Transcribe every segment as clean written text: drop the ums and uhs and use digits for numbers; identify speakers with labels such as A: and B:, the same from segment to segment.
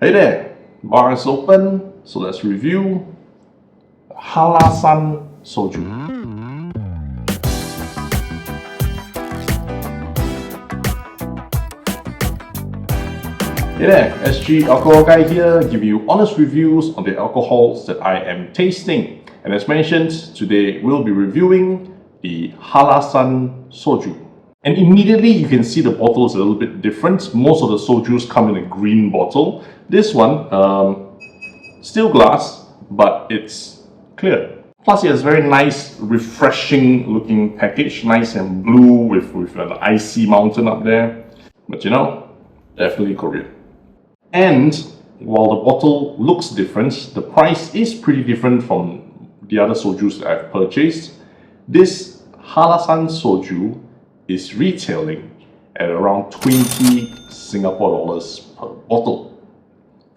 A: Hey there, bar is open, so let's review Hallasan Soju. Hey there, SG Alcohol Guy here, giving you honest reviews on the alcohols that I am tasting. And as mentioned, today we'll be reviewing the Hallasan Soju. And immediately you can see the bottle is a little bit different. Most of the sojus come in a green bottle. This one, still glass, but it's clear. Plus it has very nice, refreshing looking package. Nice and blue with an icy mountain up there. But you know, definitely Korean. And while the bottle looks different, the price is pretty different from the other sojus that I've purchased. This Hallasan Soju is retailing at around 20 Singapore dollars per bottle.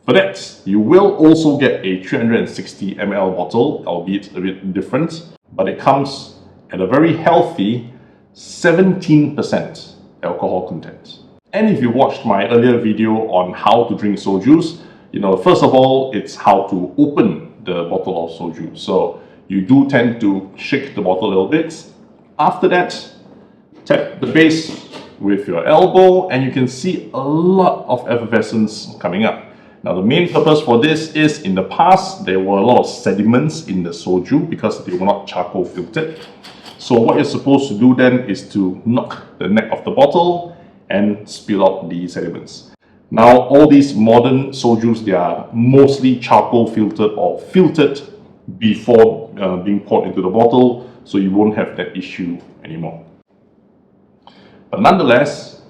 A: For that, you will also get a 360 ml bottle, albeit a bit different, but it comes at a very healthy 17% alcohol content. And if you watched my earlier video on how to drink sojus, you know, first of all, it's how to open the bottle of soju. So you do tend to shake the bottle a little bit. After that, tap the base with your elbow and you can see a lot of effervescence coming up. Now the main purpose for this is, in the past there were a lot of sediments in the soju because they were not charcoal filtered. So what you're supposed to do then is to knock the neck of the bottle and spill out the sediments. Now all these modern sojus, they are mostly charcoal filtered or filtered before being poured into the bottle, so you won't have that issue anymore. But nonetheless,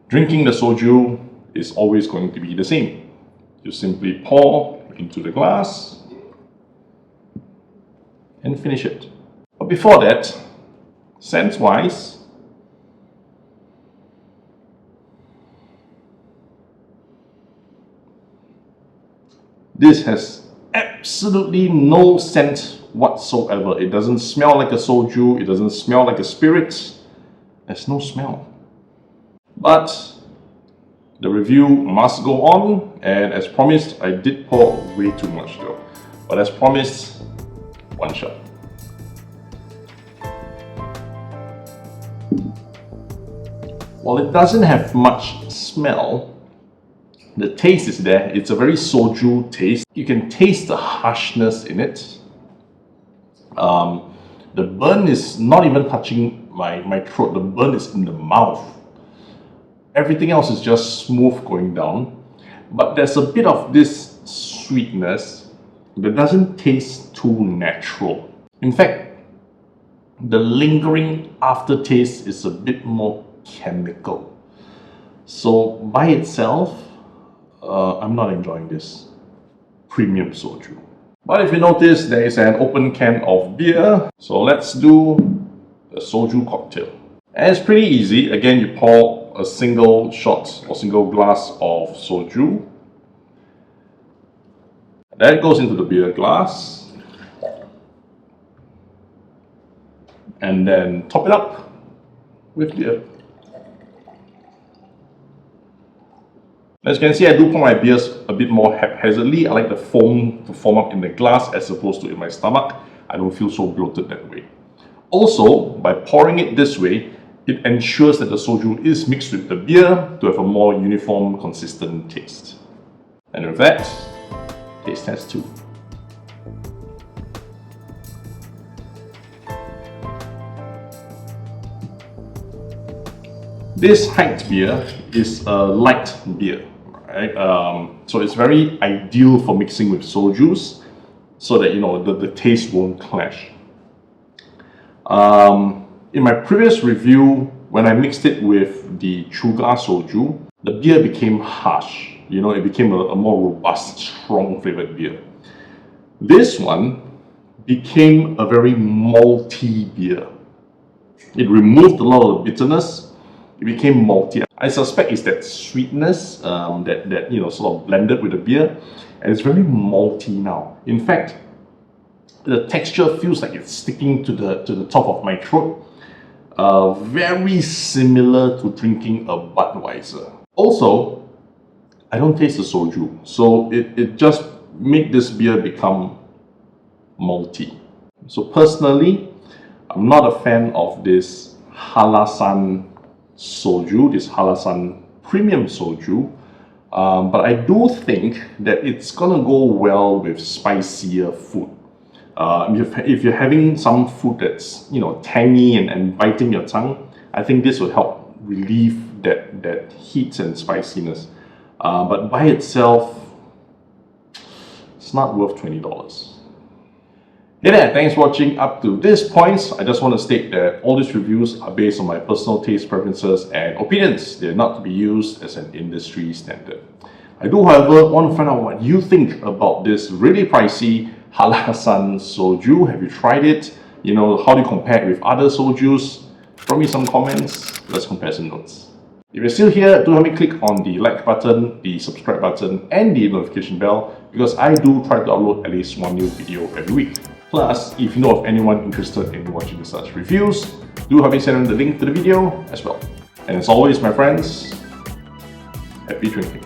A: drinking the soju is always going to be the same. You simply pour into the glass and finish it. But before that, scent-wise, this has absolutely no scent whatsoever. It doesn't smell like a soju, it doesn't smell like a spirit. There's no smell. But the review must go on, and as promised, I did pour way too much though. But as promised, one shot. While it doesn't have much smell, the taste is there. It's a very soju taste. You can taste the harshness in it. The burn is not even touching my throat. The burn is in the mouth. Everything else is just smooth going down. But there's a bit of this sweetness that doesn't taste too natural. In fact, the lingering aftertaste is a bit more chemical. So by itself, I'm not enjoying this premium soju. But if you notice, there is an open can of beer. So let's do the soju cocktail. And it's pretty easy. Again, you pour a single shot or single glass of soju. That goes into the beer glass. And then top it up with beer. As you can see, I do pour my beers a bit more haphazardly. I like the foam to form up in the glass as opposed to in my stomach. I don't feel so bloated that way. Also, by pouring it this way, it ensures that the soju is mixed with the beer to have a more uniform, consistent taste. And with that, taste test 2. This hiked beer is a light beer, right? So it's very ideal for mixing with sojus so that, you know, the taste won't clash. In my previous review, when I mixed it with the Chuga soju, the beer became harsh. You know, it became a more robust, strong flavored beer. This one became a very malty beer. It removed a lot of the bitterness. It became malty. I suspect it's that sweetness that you know, sort of blended with the beer, and it's very malty now. In fact, the texture feels like it's sticking to the top of my throat. Very similar to drinking a Budweiser. Also, I don't taste the soju, so it just make this beer become malty. So personally, I'm not a fan of this Hallasan Soju, this Hallasan premium soju, but I do think that it's gonna go well with spicier food. If you're having some food that's tangy and biting your tongue, I think this will help relieve that heat and spiciness. But by itself, it's not worth $20. Hey there, thanks for watching up to this point. I just want to state that all these reviews are based on my personal taste preferences and opinions. They're not to be used as an industry standard. I do, however, want to find out what you think about this really pricey Hallasan Soju. Have you tried it? How do you compare it with other sojus? Throw me some comments. Let's compare some notes. If you're still here, do help me click on the like button, the subscribe button, and the notification bell, because I do try to upload at least one new video every week. Plus, if you know of anyone interested in watching such reviews, do help me send them the link to the video as well. And as always, my friends, happy drinking.